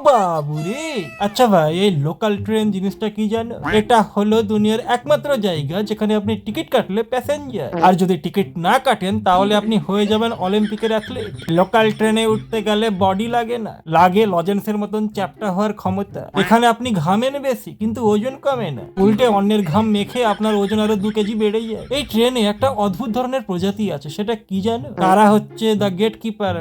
বাবুরে। আচ্ছা ভাই, এই লোকাল ট্রেন জিনিসটা কি জানো? এটা হলো দুনিয়ার একমাত্র জায়গা যেখানে আপনি টিকিট কাটলে প্যাসেঞ্জার, আর যদি টিকিট না কাটেন তাহলে আপনি হয়ে যাবেন অলিম্পিকের অ্যাথলিট। লোকাল ট্রেনে উঠতে গেলে বডি লাগে না, লাগে লজেন্সের মতন চ্যাপ্টা হওয়ার ক্ষমতা। এখানে আপনি ঘামেন বেশি কিন্তু ওজন কমে না, উল্টে অন্যের ঘাম মেখে আপনার ওজন আরো 2 কেজি বেড়ে যায়। এই ট্রেনে একটা অদ্ভুত ধরনের প্রজাতি আছে, সেটা কি জানো? তারা হচ্ছে দ্য গেট কিপার।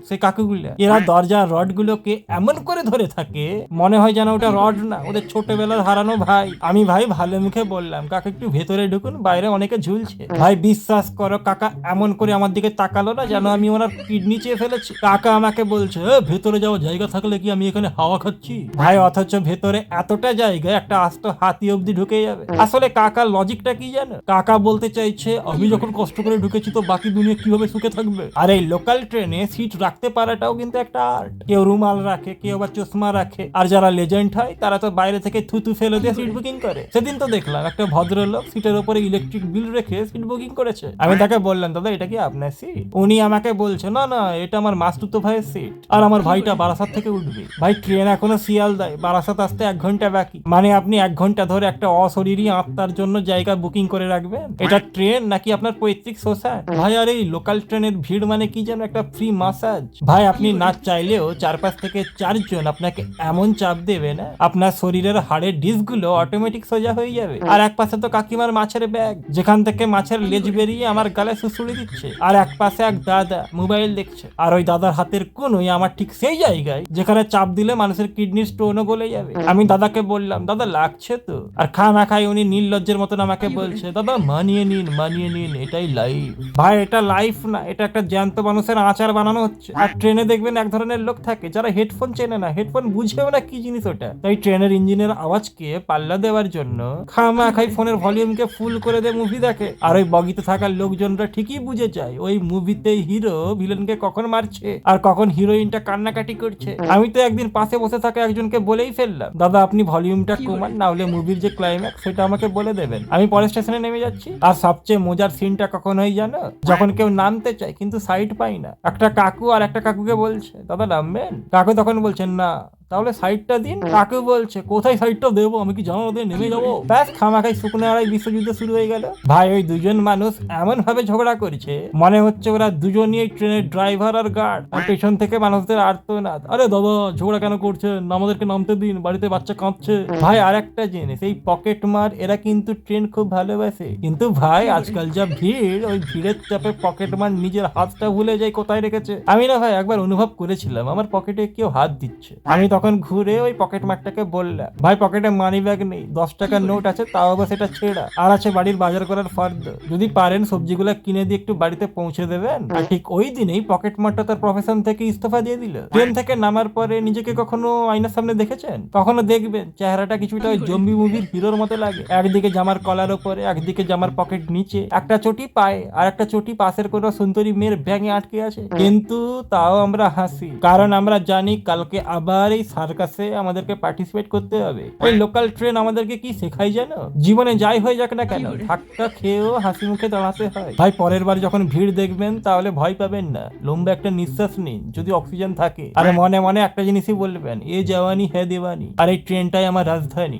সে কাকুগুলা, এরা দরজার রড গুলোকে এমন করে ধরে থাকে মনে হয় যেন ওটা রড না, ওদের ছোটবেলার হারানো ভাই। আমি ভাই ভালো মুখে বললাম, কাকা একটু ভেতরে ঢুকুন, বাইরে অনেকে ঝুলছে। ভাই বিশ্বাস করো, কাকা এমন করে আমার দিকে তাকালো না যেন আমি ওনার কিডনি চেয়ে ফেলেছি। কাকা আমাকে বলছে, ভেতরে যাওয়ার জায়গা থাকলে কি আমি এখানে হাওয়া খাচ্ছি? ভাই অথচ ভেতরে এতটা জায়গা একটা আস্ত হাতি অব্দি ঢুকে যাবে। আসলে কাকার লজিকটা কি জানো? কাকা বলতে চাইছে, আমি যখন কষ্ট করে ঢুকেছি তো বাকি দুনিয়া কিভাবে সুখে থাকবে? আর এই লোকাল ট্রেনে সিট রাখতে পারাটাও কিন্তু একটা আর্ট। কেউ রুমাল রাখে, কেউ আবার চশমা রাখে, আর যারা লেজেন্ড হয় তারা তো বাইরে থেকে থুতু ফেলে দিয়ে সিট বুকিং করে। সেদিন তো দেখলাম একটা ভদ্রলোক সিটের উপরে ইলেকট্রিক বিল রেখে সিট বুকিং করেছে। আমি তাকে বললাম, দাদা এটা কি আপনার সিট? উনি আমাকে বলছে, না না, এটা আমার মাসতুতো ভাইয়ের সিট, আর আমার ভাইটা বারাসাত থেকে উঠবে। ভাই ট্রেন এখনো শিয়ালদায়, বারাসাত আসতে 1 ঘন্টা বাকি। মানে আপনি 1 ঘন্টা ধরে একটা অশরীরী আত্মার জন্য জায়গা বুকিং করে রাখবেন? এটা ট্রেন নাকি আপনার পৈতৃক শ্মশান? ভাই আর এই লোকাল ট্রেনের ভিড় মানে কি যেন একটা ফ্রি মাসাজ। ভাই আপনি না চাইলেও 4-5 থেকে 4 জন আপনাকে এমন চাপ দেবে না, আপনার শরীরের হাড়ের ডিস্কগুলো অটোমেটিক সোজা হয়ে যাবে। আর এক পাশে তো কাকিমার মাছের ব্যাগ, যেখান থেকে মাছের লেজ বেরিয়ে আমার গালে সুসুড়ি দিচ্ছে, আর এক পাশে এক দাদা মোবাইল দেখছে। আর ওই দাদার হাতের কোনোই আমার ঠিক সেই জায়গায় যেখানে চাপ দিলে মানুষের কিডনি স্টোনও গলে যাবে। আমি দাদাকে বললাম, দাদা লাগছে তো? আর খানা খাই উনি নির্লজ্জের মতন আমাকে বলছে, দাদা মানিয়ে নিন, এটাই লাইফ। ভাই এটা লাইফ না, এটা একটা জ্যান্ত মানুষের আচার বানানো হচ্ছে। আর ট্রেনে দেখবেন এক ধরনের লোক থাকে যারা হেডফোন চেনে না, হেডফোন বুঝেও না কি জিনিস ওটা। তাই ট্রেনের ইঞ্জিনের আওয়াজকে পাল্লা দেওয়ার জন্য খামা খাই ফোনের ভলিউমকে ফুল করে দিয়ে মুভি দেখে। আর ওই বগিতে থাকার লোকজনরা ঠিকই বুঝে যায় ওই মুভিতে হিরো ভিলেনকে কখন মারছে আর কখন হিরোইনটা কান্নাকাটি করছে। আমি তো একদিন পাশে বসে থাকা একজনকে বলেই ফেললাম, দাদা আপনি ভলিউমটা কমান, না হলে মুভির যে ক্লাইম্যাক্স সেটা আমাকে বলে দেবেন, আমি পরের স্টেশনে নেমে যাচ্ছি। আর সবচেয়ে মজার সিনটা কখন হয় জানো? যখন কেউ নামতে চায় কিন্তু সাইড পাই না। একটা কাকু আর একটা কাকুকে বলছে, দাদা নামবেন? কাকু তখন বলছেন, না তাহলে সাইডটা দিন। কাকু বলছে, কোথায় সাইডটা দেবো, আমি কি জানো দিয়ে নেমে যাবো? ব্যাস খামাখাই শুকনো আড়াই বিশ্বযুদ্ধ শুরু হয়ে গেল। ভাই ওই দুজন মানুষ এমন ভাবে ঝগড়া করছে মনে হচ্ছে ওরা দুজনই ট্রেনের ড্রাইভার আর গার্ড। আর পেছন থেকে মানুষদের আর্তনাদ, আরে দাদা ঝগড়া কেন করছেন, আমাদেরকে নামতে দিন, বাড়িতে বাচ্চা কাঁদছে। ভাই আর একটা জিনিস, এই পকেট মার এরা কিন্তু ট্রেন খুব ভালোবাসে, কিন্তু ভাই আজকাল যা ভিড়, ওই ভিড়ের চাপে পকেট মার নিজের হাতটা ভুলে যায় কোথায় রেখেছে। আমি না ভাই একবার অনুভব করেছিলাম আমার পকেটে কেউ হাত দিচ্ছে। আমি তখন ঘুরে ওই পকেট মারটাকে বললাম, ভাই পকেটে মানি ব্যাগ নেই, 10 টাকার নোট আছে, তাও আবার সেটা ছেঁড়া, আর আছে বাড়ির বাজার করার ফর্দ, যদি পারেন সবজিগুলা কিনে দিয়ে একটু বাড়িতে পৌঁছে দেবেন। আর ঠিক ওই দিনেই পকেট মারটা তার প্রফেশন থেকে ইস্তফা দিয়ে দিল। ট্রেন থেকে নামার পরে নিজেকে কখনো আয়নার সামনে দেখেছেন? কখনো দেখবেন চেহারাটা কিছুটা ওই জম্বি মুভির হিরোর মতো লাগে। একদিকে জামার কলার উপরে, একদিকে জামার পকেট নিচে, একটা চটি পায়ে আর একটা চটি পাশের কোনো সুন্দরী মেয়ের ব্যাঙে আটকে আছে। কিন্তু তাও আমরা হাসি, কারণ আমরা জানি কালকে আবার এই সার্কাসে আমাদেরকে পার্টিসিপেট করতে হবে। এই লোকাল ট্রেন আমাদেরকে কি শেখাই জানো? জীবনে যাই হয়ে যাক না কেন, ধাক্কা খেয়েও হাসি মুখে দাঁড়াতে হয়। ভাই পরের বার যখন ভিড় দেখবেন তাহলে ভয় পাবেন না, লম্বা একটা নিঃশ্বাস নিন যদি অক্সিজেন থাকে, আর মনে মনে একটা জিনিসই বলবেন, এ জওয়ানি হে দেওয়ানি, আর এই ট্রেনটাই আমার রাজধানী।